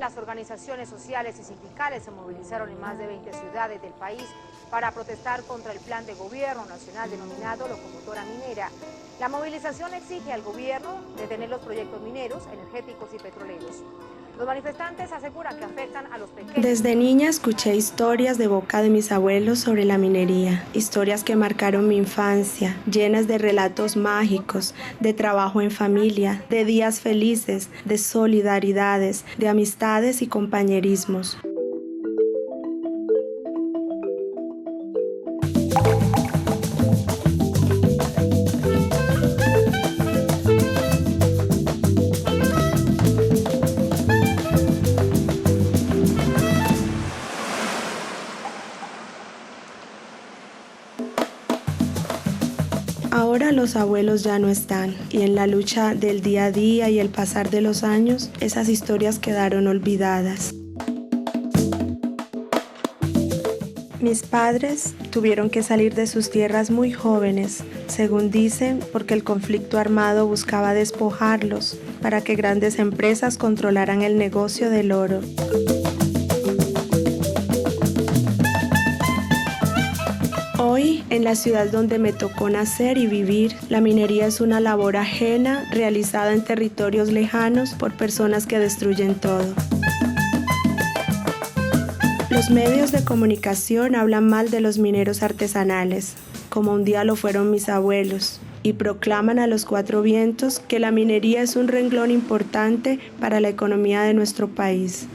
Las organizaciones sociales y sindicales se movilizaron en más de 20 ciudades del país para protestar contra el plan de gobierno nacional denominado Locomotora Minera. La movilización exige al gobierno detener los proyectos mineros, energéticos y petroleros. Los manifestantes aseguran que afectan a los pequeños. Desde niña escuché historias de boca de mis abuelos sobre la minería, historias que marcaron mi infancia, llenas de relatos mágicos, de trabajo en familia, de días felices, de solidaridades, de amistades y compañerismos. Ahora los abuelos ya no están y en la lucha del día a día y el pasar de los años, esas historias quedaron olvidadas. Mis padres tuvieron que salir de sus tierras muy jóvenes, según dicen, porque el conflicto armado buscaba despojarlos para que grandes empresas controlaran el negocio del oro. Hoy, en la ciudad donde me tocó nacer y vivir, la minería es una labor ajena realizada en territorios lejanos por personas que destruyen todo. Los medios de comunicación hablan mal de los mineros artesanales, como un día lo fueron mis abuelos, y proclaman a los cuatro vientos que la minería es un renglón importante para la economía de nuestro país.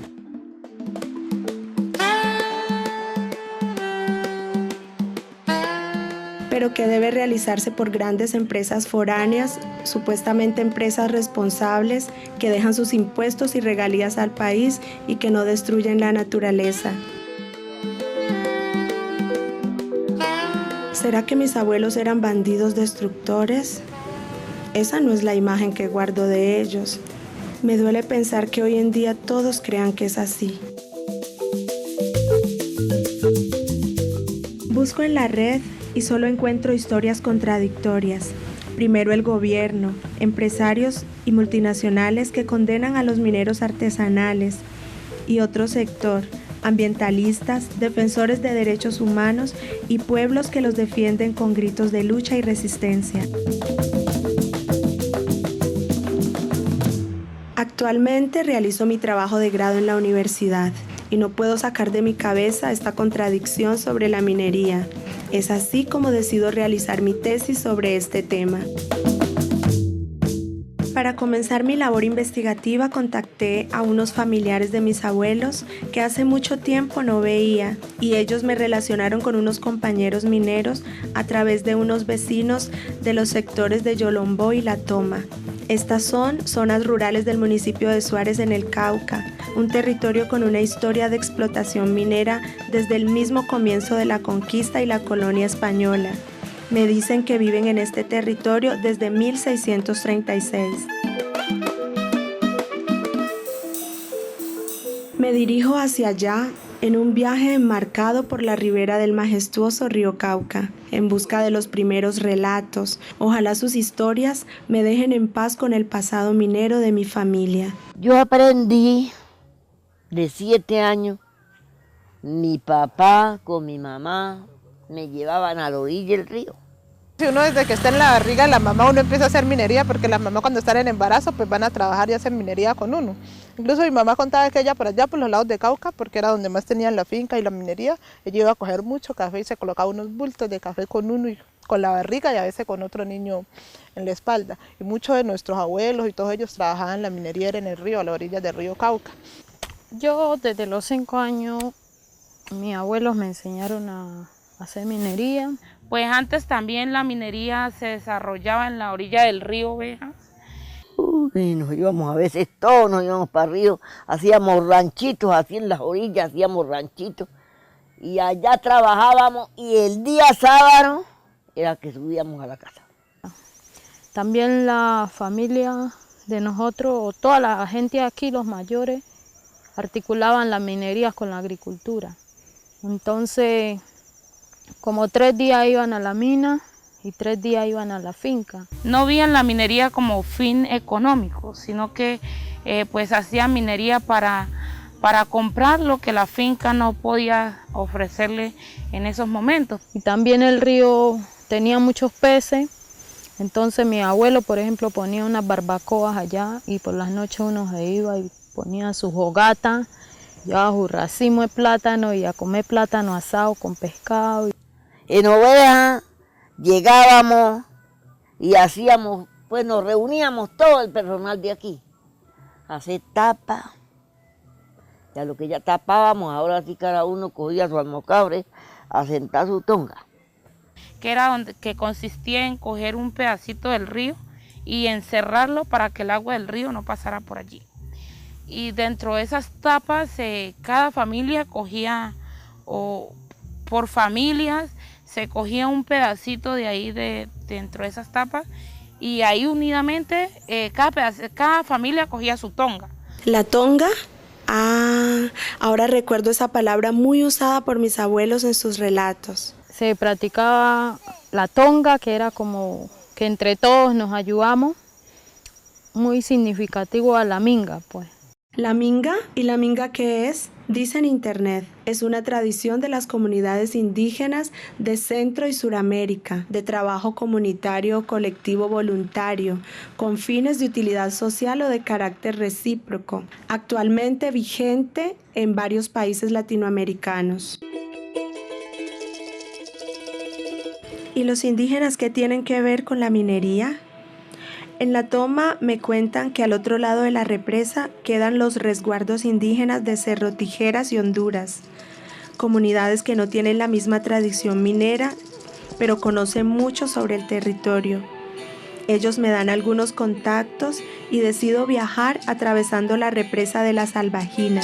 Pero que debe realizarse por grandes empresas foráneas, supuestamente empresas responsables que dejan sus impuestos y regalías al país y que no destruyen la naturaleza. ¿Será que mis abuelos eran bandidos destructores? Esa no es la imagen que guardo de ellos. Me duele pensar que hoy en día todos crean que es así. Busco en la red y solo encuentro historias contradictorias. Primero el gobierno, empresarios y multinacionales que condenan a los mineros artesanales y otro sector, ambientalistas, defensores de derechos humanos y pueblos que los defienden con gritos de lucha y resistencia. Actualmente realizo mi trabajo de grado en la universidad y no puedo sacar de mi cabeza esta contradicción sobre la minería. Es así como decido realizar mi tesis sobre este tema. Para comenzar mi labor investigativa contacté a unos familiares de mis abuelos que hace mucho tiempo no veía y ellos me relacionaron con unos compañeros mineros a través de unos vecinos de los sectores de Yolombó y La Toma. Estas son zonas rurales del municipio de Suárez en el Cauca, un territorio con una historia de explotación minera desde el mismo comienzo de la conquista y la colonia española. Me dicen que viven en este territorio desde 1636. Me dirijo hacia allá en un viaje enmarcado por la ribera del majestuoso río Cauca, en busca de los primeros relatos. Ojalá sus historias me dejen en paz con el pasado minero de mi familia. Yo aprendí de 7 años, mi papá con mi mamá me llevaban a la orilla del río. Si uno desde que está en la barriga de la mamá uno empieza a hacer minería, porque las mamás cuando están en embarazo pues van a trabajar y hacen minería con uno. Incluso mi mamá contaba que ella por allá, por los lados de Cauca, porque era donde más tenían la finca y la minería, ella iba a coger mucho café y se colocaba unos bultos de café con uno y con la barriga y a veces con otro niño en la espalda. Y muchos de nuestros abuelos y todos ellos trabajaban en la minería en el río, a la orilla del río Cauca. Yo desde los 5 años, mis abuelos me enseñaron a hacer minería. Pues antes también la minería se desarrollaba en la orilla del río Oveja. Y nos íbamos a veces todos, nos íbamos para el río, hacíamos ranchitos, así en las orillas hacíamos ranchitos. Y allá trabajábamos y el día sábado era que subíamos a la casa. También la familia de nosotros, o toda la gente aquí, los mayores, articulaban las minerías con la agricultura. Entonces, como 3 días iban a la mina y 3 días iban a la finca. No veían la minería como fin económico, sino que pues hacían minería para para comprar lo que la finca no podía ofrecerle en esos momentos. Y también el río tenía muchos peces, entonces mi abuelo, por ejemplo, ponía unas barbacoas allá y por las noches uno se iba y ponía su fogata, llevaba su racimo de plátano y a comer plátano asado con pescado. En Oveja llegábamos y hacíamos, pues nos reuníamos todo el personal de aquí, a hacer tapa. Ya lo que ya tapábamos, ahora sí cada uno cogía su almocabre a sentar su tonga. Que consistía en coger un pedacito del río y encerrarlo para que el agua del río no pasara por allí. Y dentro de esas tapas, cada familia cogía, o por familias, se cogía un pedacito de ahí dentro de esas tapas y ahí unidamente cada familia cogía su tonga. ¿La tonga? Ah, ahora recuerdo esa palabra muy usada por mis abuelos en sus relatos. Se practicaba la tonga, que era como que entre todos nos ayudamos, muy significativo a la minga, pues. ¿La minga? ¿Y la minga qué es? Dice en internet, es una tradición de las comunidades indígenas de Centro y Suramérica, de trabajo comunitario colectivo voluntario, con fines de utilidad social o de carácter recíproco, actualmente vigente en varios países latinoamericanos. ¿Y los indígenas qué tienen que ver con la minería? En la toma me cuentan que al otro lado de la represa quedan los resguardos indígenas de Cerro Tijeras y Honduras, comunidades que no tienen la misma tradición minera, pero conocen mucho sobre el territorio. Ellos me dan algunos contactos y decido viajar atravesando la represa de la Salvajina.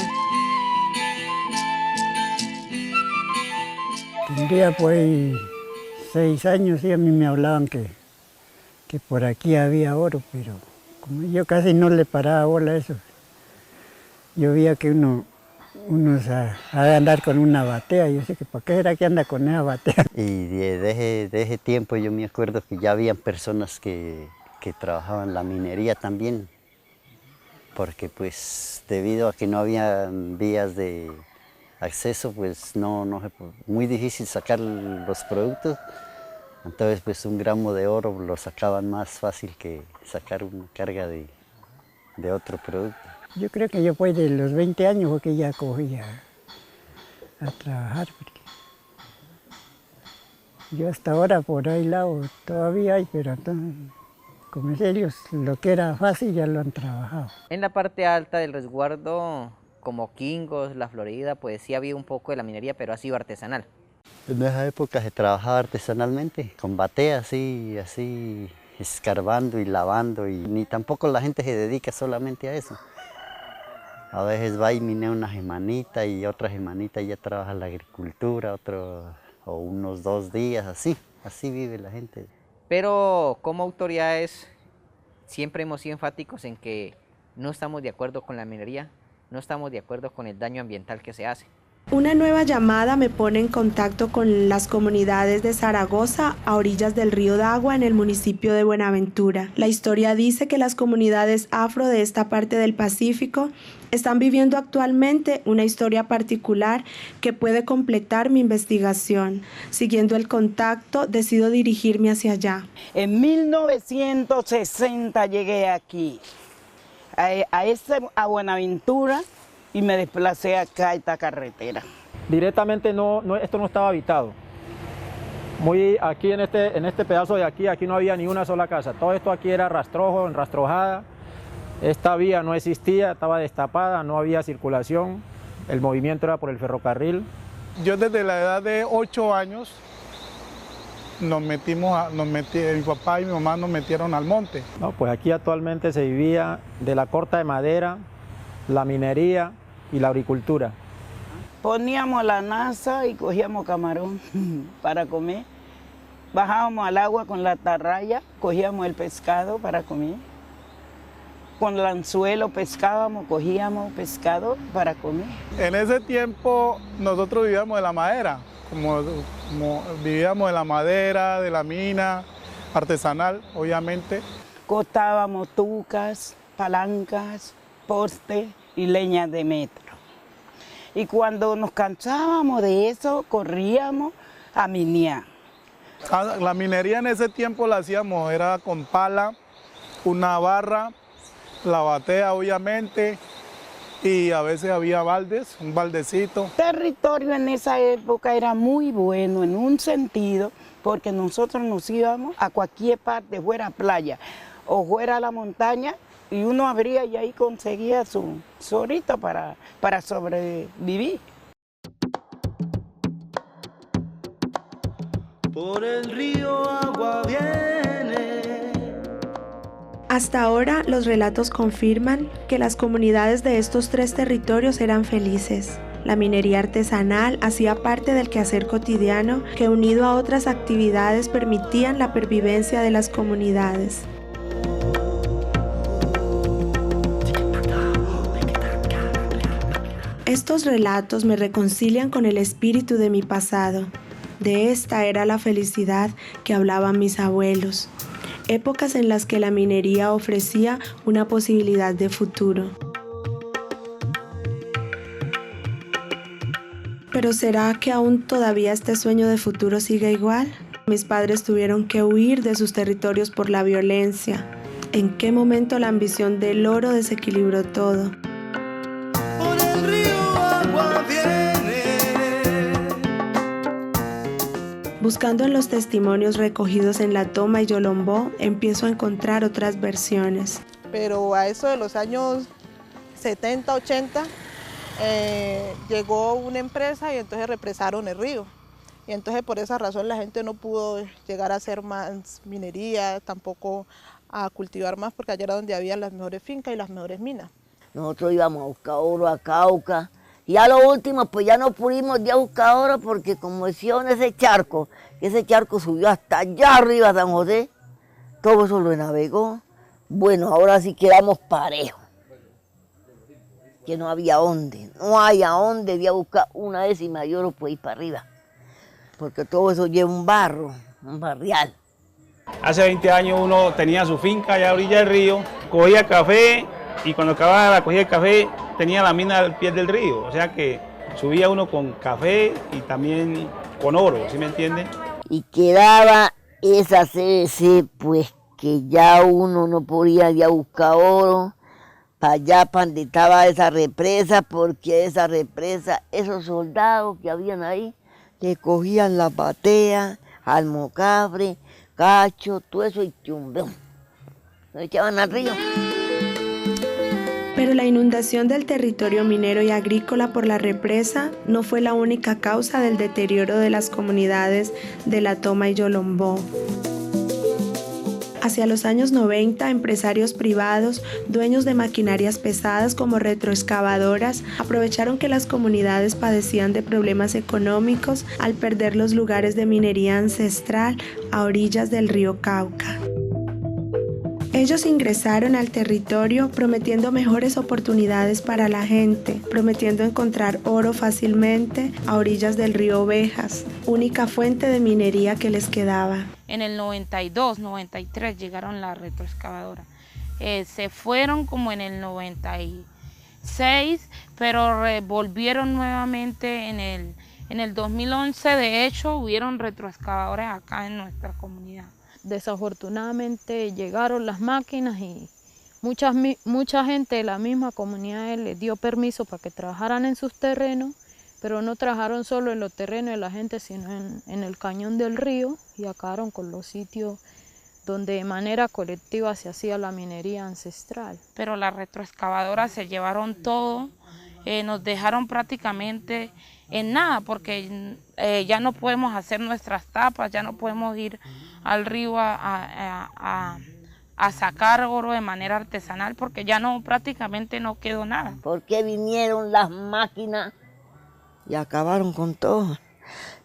Tendría pues 6 años y a mí me hablaban que por aquí había oro, pero como yo casi no le paraba bola a eso, yo veía que uno ha de andar con una batea, yo sé que ¿para qué era que anda con esa batea? Y de ese tiempo yo me acuerdo que ya habían personas que trabajaban la minería también, porque pues debido a que no había vías de acceso, pues muy difícil sacar los productos. Entonces, pues un gramo de oro lo sacaban más fácil que sacar una carga de otro producto. Yo creo que yo pues de los 20 años fue que ya cogí a trabajar, porque yo hasta ahora por ahí lado todavía hay, pero entonces, como ellos lo que era fácil ya lo han trabajado. En la parte alta del resguardo, como Quingos, La Florida, pues sí había un poco de la minería, pero ha sido artesanal. En esa época se trabajaba artesanalmente, con batea, así escarbando y lavando, y ni tampoco la gente se dedica solamente a eso. A veces va y minea una semanita y otra semanita ya trabaja la agricultura, o unos 2 días, así vive la gente. Pero como autoridades siempre hemos sido enfáticos en que no estamos de acuerdo con la minería, no estamos de acuerdo con el daño ambiental que se hace. Una nueva llamada me pone en contacto con las comunidades de Zaragoza a orillas del río Dagua en el municipio de Buenaventura. La historia dice que las comunidades afro de esta parte del Pacífico están viviendo actualmente una historia particular que puede completar mi investigación. Siguiendo el contacto, decido dirigirme hacia allá. En 1960 llegué aquí, a Buenaventura, y me desplacé acá a esta carretera. Directamente esto no estaba habitado. Aquí en este pedazo de aquí no había ni una sola casa. Todo esto aquí era rastrojo, enrastrojada. Esta vía no existía, estaba destapada, no había circulación. El movimiento era por el ferrocarril. Yo desde la edad de 8 años mi papá y mi mamá nos metieron al monte. No, pues aquí actualmente se vivía de la corta de madera, la minería y la agricultura. Poníamos la naza y cogíamos camarón para comer. Bajábamos al agua con la atarraya, cogíamos el pescado para comer. Con el anzuelo pescábamos, cogíamos pescado para comer. En ese tiempo nosotros vivíamos de la madera, como vivíamos de la madera, de la mina, artesanal, obviamente. Cortábamos tucas, palancas, postes y leña de metro. Y cuando nos cansábamos de eso, corríamos a minear. La minería en ese tiempo la hacíamos, era con pala, una barra, la batea obviamente, y a veces había baldes, un baldecito. El territorio en esa época era muy bueno en un sentido, porque nosotros nos íbamos a cualquier parte, fuera playa o fuera a la montaña, y uno abría y ahí conseguía su horito para sobrevivir. Por el río agua viene. Hasta ahora, los relatos confirman que las comunidades de estos 3 territorios eran felices. La minería artesanal hacía parte del quehacer cotidiano que, unido a otras actividades, permitían la pervivencia de las comunidades. Estos relatos me reconcilian con el espíritu de mi pasado. De esta era la felicidad que hablaban mis abuelos. Épocas en las que la minería ofrecía una posibilidad de futuro. Pero ¿será que aún todavía este sueño de futuro sigue igual? Mis padres tuvieron que huir de sus territorios por la violencia. ¿En qué momento la ambición del oro desequilibró todo? Por el río agua viene. Buscando en los testimonios recogidos en La Toma y Yolombó, empiezo a encontrar otras versiones. Pero a eso de los años 70, 80, llegó una empresa y entonces represaron el río. Y entonces por esa razón la gente no pudo llegar a hacer más minería, tampoco a cultivar más, porque allá era donde había las mejores fincas y las mejores minas. Nosotros íbamos a buscar oro a Cauca. Y a lo último, pues ya no pudimos ya buscar oro porque como decían ese charco subió hasta allá arriba, San José, todo eso lo navegó. Bueno, ahora sí quedamos parejos. Que no había dónde, no hay a dónde ir a buscar una décima de oro pues ir para arriba. Porque todo eso lleva un barro, un barrial. Hace 20 años uno tenía su finca allá a orilla del río, cogía café y cuando acababa la cogida el café tenía la mina al pie del río. O sea que subía uno con café y también con oro, ¿sí me entiende? Y quedaba esa CBC pues que ya uno no podía ir a buscar oro para allá para donde estaba esa represa, porque esa represa, esos soldados que habían ahí, que cogían la batea, almocabre, cacho, todo eso y chumbeón. Lo echaban al río. Pero la inundación del territorio minero y agrícola por la represa no fue la única causa del deterioro de las comunidades de La Toma y Yolombó. Hacia los años 90, empresarios privados, dueños de maquinarias pesadas como retroexcavadoras, aprovecharon que las comunidades padecían de problemas económicos al perder los lugares de minería ancestral a orillas del río Cauca. Ellos ingresaron al territorio prometiendo mejores oportunidades para la gente, prometiendo encontrar oro fácilmente a orillas del río Ovejas, única fuente de minería que les quedaba. En el 92, 93 llegaron las retroexcavadoras. Se fueron como en el 96, pero volvieron nuevamente en el 2011. De hecho, hubieron retroexcavadoras acá en nuestra comunidad. Desafortunadamente llegaron las máquinas y mucha gente de la misma comunidad les dio permiso para que trabajaran en sus terrenos, pero no trabajaron solo en los terrenos de la gente, sino en el cañón del río, y acabaron con los sitios donde de manera colectiva se hacía la minería ancestral. Pero las retroexcavadoras se llevaron todo, nos dejaron prácticamente en nada, porque ya no podemos hacer nuestras tapas, ya no podemos ir al río a sacar oro de manera artesanal, porque ya no, prácticamente no quedó nada. Porque vinieron las máquinas y acabaron con todo.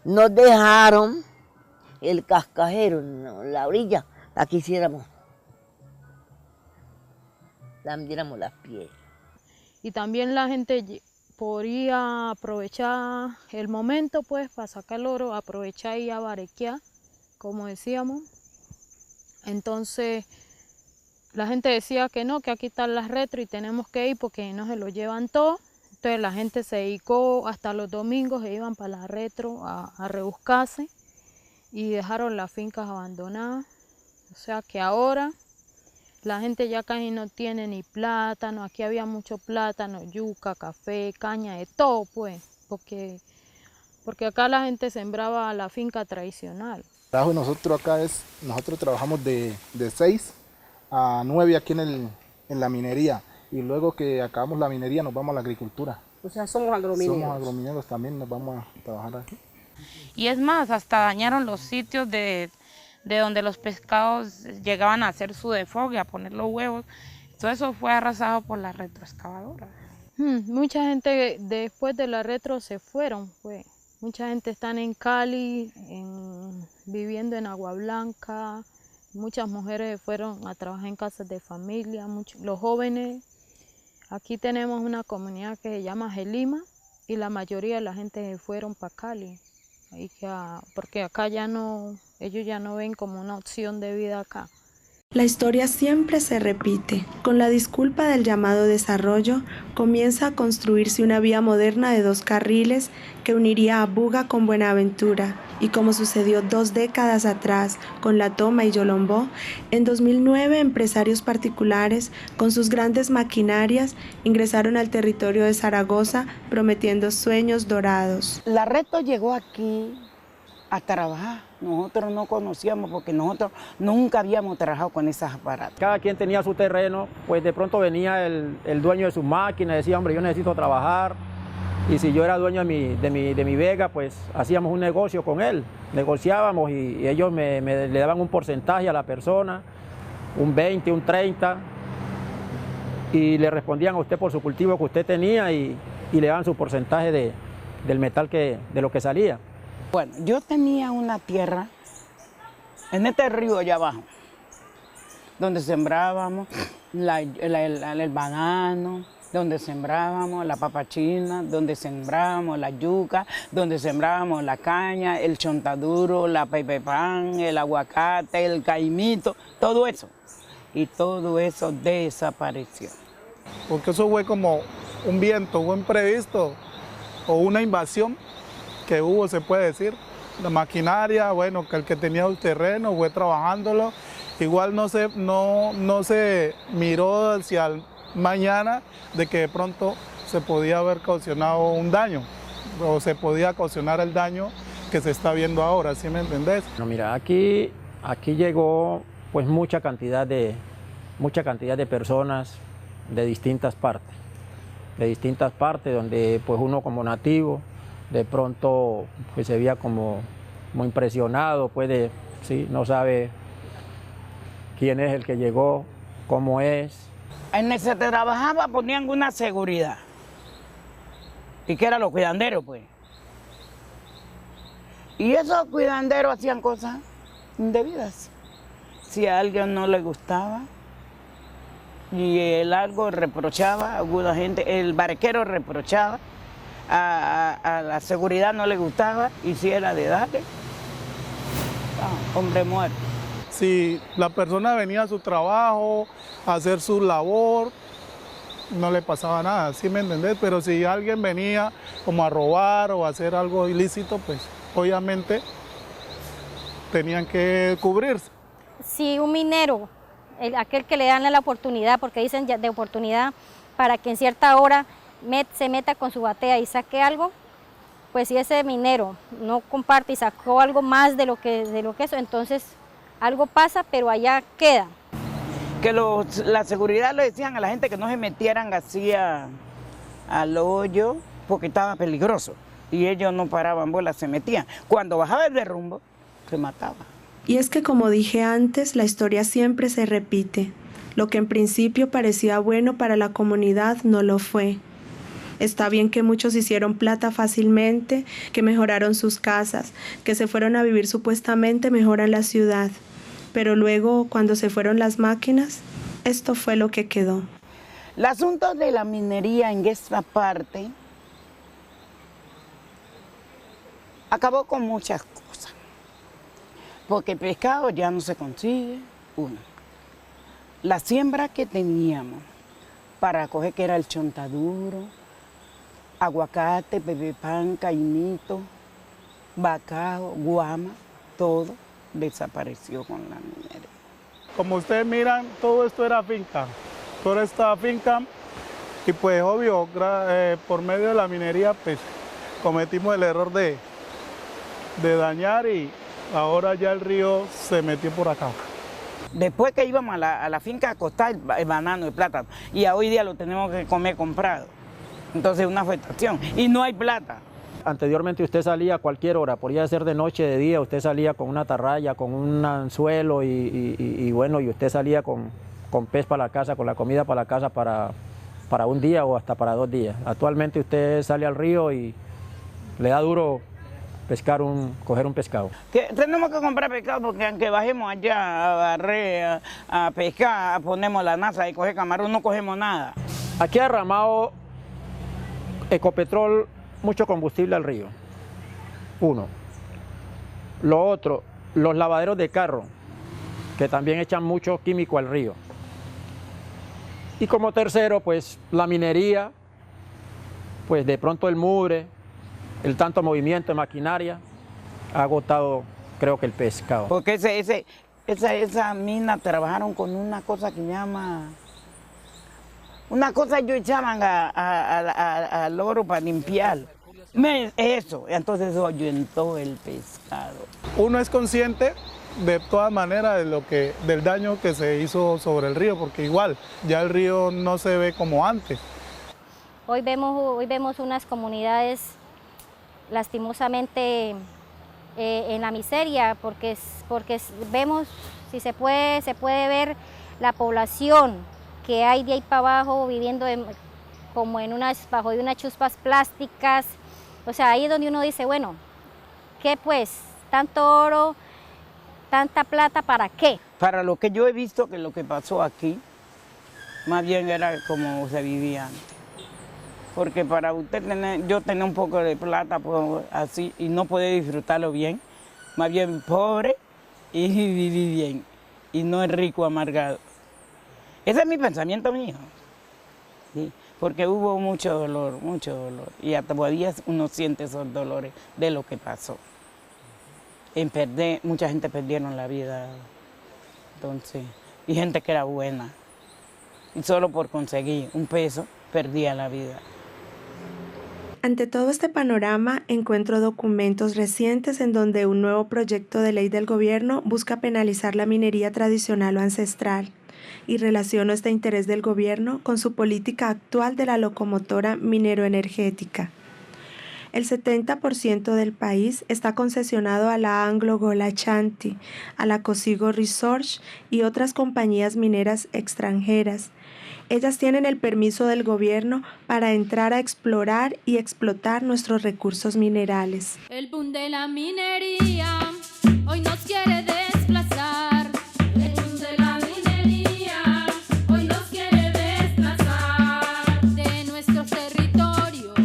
Nos dejaron el cascajero, la orilla, la quisiéramos, la diéramos las pies. Y también la gente podía aprovechar el momento pues para sacar el oro, aprovechar y abarequear, como decíamos. Entonces la gente decía que no, que aquí están las retro y tenemos que ir porque no se lo llevan todo. Entonces la gente se dedicó, hasta los domingos se iban para la retro a rebuscarse y dejaron las fincas abandonadas. O sea que ahora la gente ya casi no tiene ni plátano, aquí había mucho plátano, yuca, café, caña, de todo pues, porque acá la gente sembraba la finca tradicional. El trabajo de nosotros acá es, nosotros trabajamos de 6 a 9 aquí en la minería y luego que acabamos la minería nos vamos a la agricultura. O sea, somos agromineros. Somos agromineros también, nos vamos a trabajar aquí. Y es más, hasta dañaron los sitios de donde los pescados llegaban a hacer su desfogue, a poner los huevos. Todo eso fue arrasado por la retroexcavadora. Mucha gente después de la retro se fueron, pues. Mucha gente está en Cali, viviendo en Agua Blanca. Muchas mujeres fueron a trabajar en casas de familia, los jóvenes. Aquí tenemos una comunidad que se llama Gelima y la mayoría de la gente se fueron para Cali. Porque acá ellos ya no ven como una opción de vida acá. La historia siempre se repite. Con la disculpa del llamado desarrollo, comienza a construirse una vía moderna de 2 carriles que uniría a Buga con Buenaventura. Y como sucedió 2 décadas atrás con La Toma y Yolombó, en 2009 empresarios particulares con sus grandes maquinarias ingresaron al territorio de Zaragoza prometiendo sueños dorados. La retro llegó aquí a trabajar. Nosotros no conocíamos porque nosotros nunca habíamos trabajado con esos aparatos. Cada quien tenía su terreno, pues de pronto venía el dueño de su máquina y decía, hombre, yo necesito trabajar. Y si yo era dueño de mi vega, pues hacíamos un negocio con él. Negociábamos y ellos le daban un porcentaje a la persona, un 20, un 30, y le respondían a usted por su cultivo que usted tenía y le daban su porcentaje del metal de lo que salía. Bueno, yo tenía una tierra en este río allá abajo, donde sembrábamos el banano, donde sembrábamos la papa china, donde sembrábamos la yuca, donde sembrábamos la caña, el chontaduro, la pepepán, el aguacate, el caimito, todo eso. Y todo eso desapareció. Porque eso fue como un viento, un imprevisto o una invasión que hubo, se puede decir. La maquinaria, bueno, que el que tenía el terreno fue trabajándolo. Igual no se miró hacia el mañana de que de pronto se podía haber causado un daño o se podía causar el daño que se está viendo ahora, ¿sí me entendés? No, mira, aquí llegó pues mucha cantidad de personas de distintas partes donde pues uno como nativo de pronto pues se veía como muy impresionado, sí, no sabe quién es el que llegó, cómo es. En el se trabajaba ponían una seguridad, y que eran los cuidanderos, pues. Y esos cuidanderos hacían cosas indebidas. Si a alguien no le gustaba, y el algo reprochaba, alguna gente, el barquero reprochaba, a la seguridad no le gustaba, y si era de darle, hombre muerto. Si la persona venía a su trabajo, a hacer su labor, no le pasaba nada, ¿sí me entendés? Pero si alguien venía como a robar o a hacer algo ilícito, pues obviamente tenían que cubrirse. Si un minero, aquel que le dan la oportunidad, porque dicen de oportunidad, para que en cierta hora se meta con su batea y saque algo, pues si ese minero no comparte y sacó algo más de lo que eso, entonces algo pasa, pero allá queda. Que la seguridad le decían a la gente que no se metieran así al hoyo porque estaba peligroso. Y ellos no paraban bolas, se metían. Cuando bajaba el derrumbo, se mataba. Y es que como dije antes, la historia siempre se repite. Lo que en principio parecía bueno para la comunidad no lo fue. Está bien que muchos hicieron plata fácilmente, que mejoraron sus casas, que se fueron a vivir supuestamente mejor a la ciudad. Pero luego, cuando se fueron las máquinas, esto fue lo que quedó. El asunto de la minería en esta parte acabó con muchas cosas. Porque el pescado ya no se consigue, uno. La siembra que teníamos para coger, que era el chontaduro, aguacate, pepepán, caimito, bacao, guama, todo desapareció con la minería. Como ustedes miran, todo esto era finca, toda esta finca, y pues obvio, por medio de la minería, pues cometimos el error de dañar y ahora ya el río se metió por acá. Después que íbamos a la finca a costar el banano, el plátano, y hoy día lo tenemos que comer comprado. Entonces es una afectación y no hay plata. Anteriormente usted salía a cualquier hora, podía ser de noche, de día, usted salía con una atarraya, con un anzuelo y bueno, y usted salía con pez para la casa, con la comida para la casa para un día o hasta para 2 días. Actualmente usted sale al río y le da duro coger un pescado. Tenemos que comprar pescado porque aunque bajemos allá a barrer, a pescar, ponemos la nasa y coger camarón, no cogemos nada. Aquí ha derramado Ecopetrol mucho combustible al río. Uno. Lo otro, los lavaderos de carro, que también echan mucho químico al río. Y como tercero, pues la minería, pues de pronto el mugre, el tanto movimiento de maquinaria ha agotado, creo que el pescado. Porque esa mina trabajaron con una cosa que llama... Una cosa ellos echaban al oro para limpiar. Eso, entonces eso ahuyentó el pescado. Uno es consciente de todas maneras del daño que se hizo sobre el río, porque igual ya el río no se ve como antes. Hoy vemos unas comunidades lastimosamente en la miseria, porque vemos, si se puede ver la población que hay de ahí para abajo viviendo bajo de unas chuspas plásticas. O sea, ahí es donde uno dice, bueno, ¿qué pues? Tanto oro, tanta plata, ¿para qué? Para lo que yo he visto que lo que pasó aquí, más bien era como se vivía antes. Porque para usted yo tener un poco de plata pues, así y no poder disfrutarlo bien, más bien pobre y vivir bien, y no es rico amargado. Ese es mi pensamiento mío, ¿sí? Porque hubo mucho dolor, y hasta todavía uno siente esos dolores de lo que pasó. Mucha gente perdieron la vida, entonces, y gente que era buena, y solo por conseguir un peso perdía la vida. Ante todo este panorama, encuentro documentos recientes en donde un nuevo proyecto de ley del gobierno busca penalizar la minería tradicional o ancestral, y relaciono este interés del gobierno con su política actual de la locomotora minero-energética. El 70% del país está concesionado a la Anglo Gol Ashanti, a la Cosigo Resource y otras compañías mineras extranjeras. Ellas tienen el permiso del gobierno para entrar a explorar y explotar nuestros recursos minerales. El boom de la minería hoy nos quiere desplazar. El boom de la minería hoy nos quiere desplazar. De nuestros territorios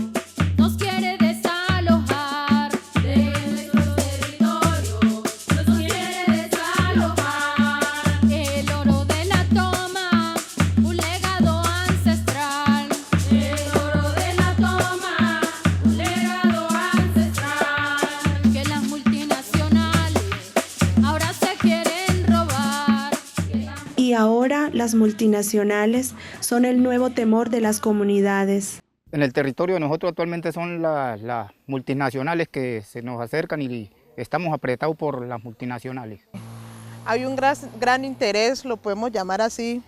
nos quiere desalojar. De nuestros territorios nos quiere desalojar. El oro de la toma, un legado ancestral. El oro de la toma, un legado ancestral. Que las multinacionales ahora se quieren robar. Y ahora las multinacionales son el nuevo temor de las comunidades. En el territorio de nosotros actualmente son las multinacionales que se nos acercan y estamos apretados por las multinacionales. Hay un gran interés, lo podemos llamar así,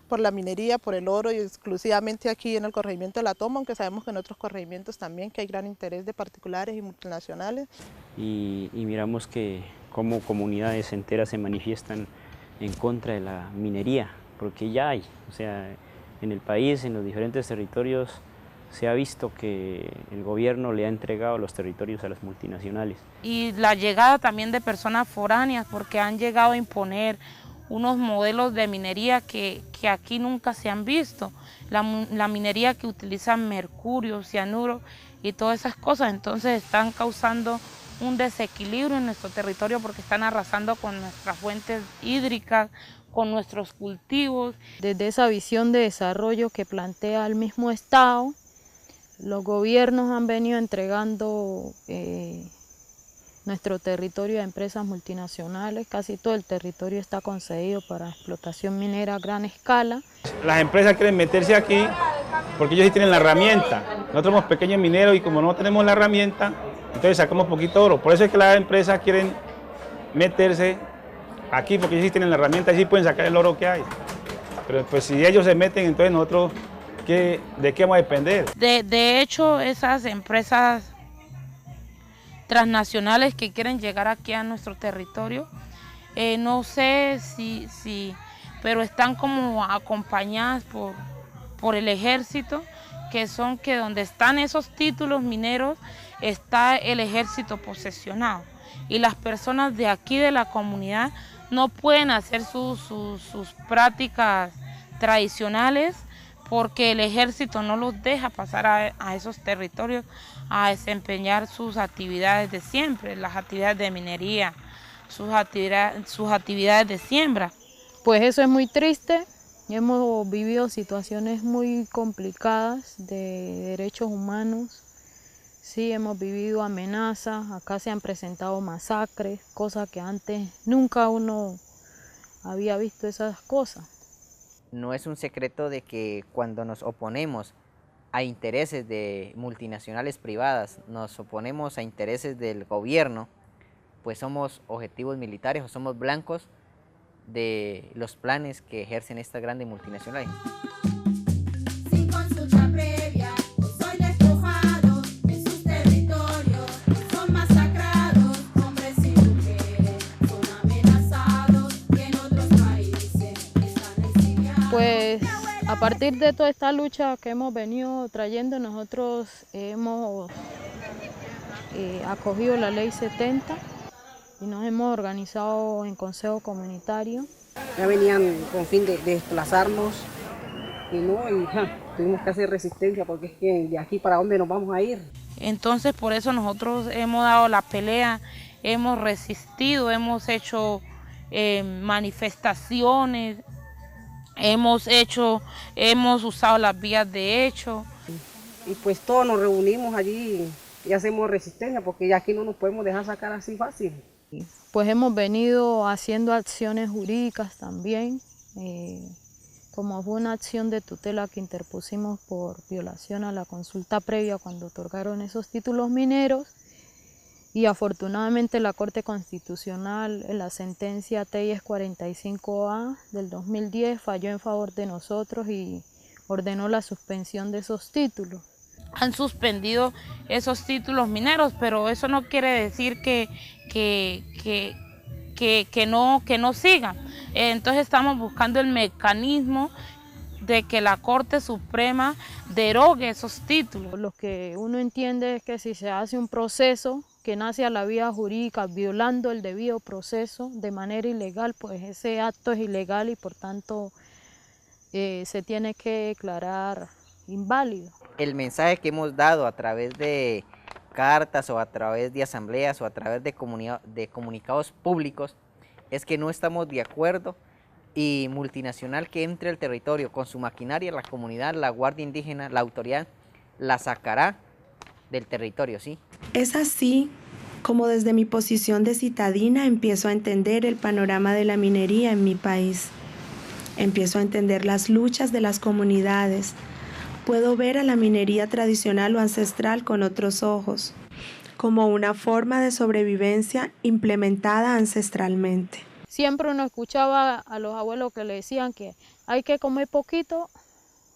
por la minería, por el oro, y exclusivamente aquí en el corregimiento de La Toma, aunque sabemos que en otros corregimientos también que hay gran interés de particulares y multinacionales. Y miramos que como comunidades enteras se manifiestan en contra de la minería, porque ya hay, o sea, en el país, en los diferentes territorios, se ha visto que el gobierno le ha entregado los territorios a las multinacionales. Y la llegada también de personas foráneas, porque han llegado a imponer unos modelos de minería que aquí nunca se han visto. La minería que utiliza mercurio, cianuro y todas esas cosas, entonces están causando un desequilibrio en nuestro territorio porque están arrasando con nuestras fuentes hídricas, con nuestros cultivos. Desde esa visión de desarrollo que plantea el mismo Estado, Los gobiernos han venido entregando nuestro territorio a empresas multinacionales. Casi todo el territorio está concedido para explotación minera a gran escala. Las empresas quieren meterse aquí porque ellos sí tienen la herramienta. Nosotros somos pequeños mineros y como no tenemos la herramienta, entonces sacamos poquito oro. Por eso es que las empresas quieren meterse aquí, porque ellos sí tienen la herramienta y sí pueden sacar el oro que hay. Pero pues si ellos se meten, entonces nosotros, ¿de qué vamos a depender? De hecho, esas empresas transnacionales que quieren llegar aquí a nuestro territorio, no sé pero están como acompañadas por el ejército, que son que donde están esos títulos mineros está el ejército posesionado. Y las personas de aquí de la comunidad no pueden hacer sus prácticas tradicionales porque el ejército no los deja pasar a esos territorios a desempeñar sus actividades de siempre, las actividades de minería, sus actividades de siembra. Pues eso es muy triste. Hemos vivido situaciones muy complicadas de derechos humanos. Sí, hemos vivido amenazas, acá se han presentado masacres, cosas que antes nunca uno había visto esas cosas. No es un secreto de que cuando nos oponemos a intereses de multinacionales privadas, nos oponemos a intereses del gobierno, pues somos objetivos militares o somos blancos de los planes que ejercen estas grandes multinacionales. Sin consulta previa, soy despojado en sus territorios, son masacrados, hombres y mujeres, son amenazados y en otros países están exiliados. Pues a partir de toda esta lucha que hemos venido trayendo, nosotros hemos acogido la ley 70 y nos hemos organizado en consejo comunitario. Ya venían con fin de desplazarnos y tuvimos que hacer resistencia porque es que de aquí para dónde nos vamos a ir. Entonces por eso nosotros hemos dado la pelea, hemos resistido, hemos hecho manifestaciones, hemos usado las vías de hecho. Y pues todos nos reunimos allí y hacemos resistencia porque ya aquí no nos podemos dejar sacar así fácil. Pues hemos venido haciendo acciones jurídicas también, como fue una acción de tutela que interpusimos por violación a la consulta previa cuando otorgaron esos títulos mineros, y afortunadamente la Corte Constitucional en la sentencia TEIES 45A del 2010 falló en favor de nosotros y ordenó la suspensión de esos títulos. Han suspendido esos títulos mineros, pero eso no quiere decir que no sigan. Entonces estamos buscando el mecanismo de que la Corte Suprema derogue esos títulos. Lo que uno entiende es que si se hace un proceso que nace a la vía jurídica violando el debido proceso de manera ilegal, pues ese acto es ilegal y por tanto se tiene que declarar inválido. El mensaje que hemos dado a través de cartas o a través de asambleas o a través de comunicados públicos es que no estamos de acuerdo y multinacional que entre al territorio con su maquinaria, la comunidad, la Guardia Indígena, la autoridad, la sacará del territorio, ¿sí? Es así como desde mi posición de citadina empiezo a entender el panorama de la minería en mi país. Empiezo a entender las luchas de las comunidades. Puedo ver a la minería tradicional o ancestral con otros ojos, como una forma de sobrevivencia implementada ancestralmente. Siempre uno escuchaba a los abuelos que le decían que hay que comer poquito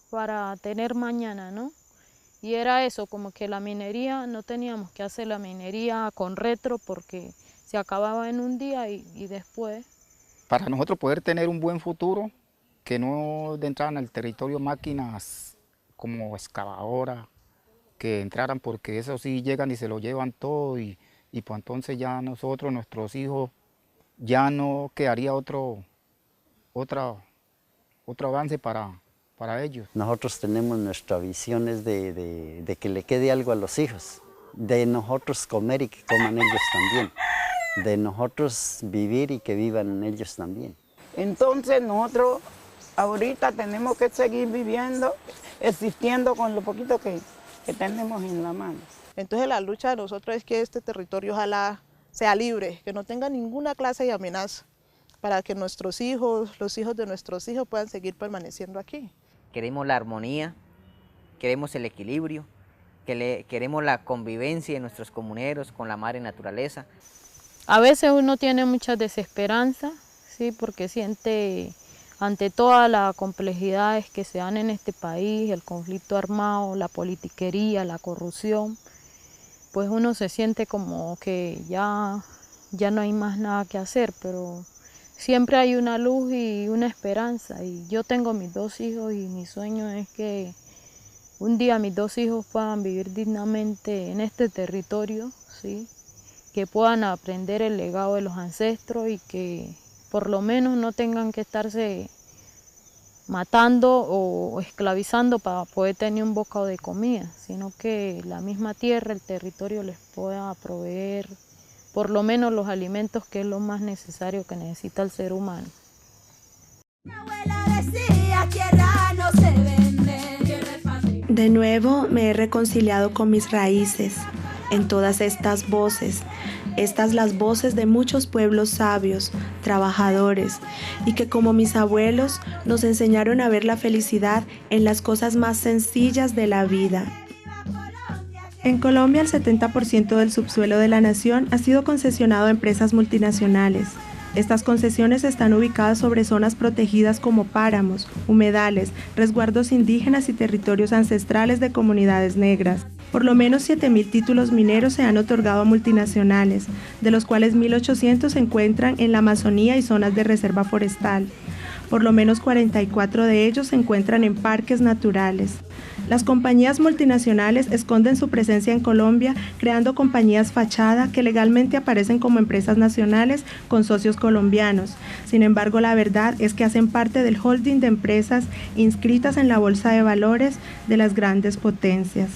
para tener mañana, ¿no? Y era eso, como que la minería, no teníamos que hacer la minería con retro porque se acababa en un día y después. Para nosotros poder tener un buen futuro, que no entraran al territorio máquinas como excavadora, que entraran porque eso sí llegan y se lo llevan todo y pues entonces ya nosotros, nuestros hijos, ya no quedaría otro avance para ellos. Nosotros tenemos nuestra visión es de que le quede algo a los hijos, de nosotros comer y que coman ellos también, de nosotros vivir y que vivan ellos también. Entonces nosotros ahorita tenemos que seguir viviendo, existiendo con lo poquito que que tenemos en la mano. Entonces la lucha de nosotros es que este territorio ojalá sea libre, que no tenga ninguna clase de amenaza, para que nuestros hijos, los hijos de nuestros hijos puedan seguir permaneciendo aquí. Queremos la armonía, queremos el equilibrio, queremos la convivencia de nuestros comuneros con la madre naturaleza. A veces uno tiene mucha desesperanza, ¿sí? Porque siente ante todas las complejidades que se dan en este país, el conflicto armado, la politiquería, la corrupción, pues uno se siente como que ya no hay más nada que hacer, pero siempre hay una luz y una esperanza. Y yo tengo mis 2 hijos y mi sueño es que un día mis 2 hijos puedan vivir dignamente en este territorio, ¿sí? Que puedan aprender el legado de los ancestros y que por lo menos no tengan que estarse matando o esclavizando para poder tener un bocado de comida, sino que la misma tierra, el territorio les pueda proveer por lo menos los alimentos, que es lo más necesario que necesita el ser humano. De nuevo me he reconciliado con mis raíces, en todas estas voces, las voces de muchos pueblos sabios, trabajadores, y que como mis abuelos nos enseñaron a ver la felicidad en las cosas más sencillas de la vida. En Colombia, el 70% del subsuelo de la nación ha sido concesionado a empresas multinacionales. Estas concesiones están ubicadas sobre zonas protegidas como páramos, humedales, resguardos indígenas y territorios ancestrales de comunidades negras. Por lo menos 7.000 títulos mineros se han otorgado a multinacionales, de los cuales 1.800 se encuentran en la Amazonía y zonas de reserva forestal. Por lo menos 44 de ellos se encuentran en parques naturales. Las compañías multinacionales esconden su presencia en Colombia creando compañías fachada que legalmente aparecen como empresas nacionales con socios colombianos. Sin embargo, la verdad es que hacen parte del holding de empresas inscritas en la bolsa de valores de las grandes potencias.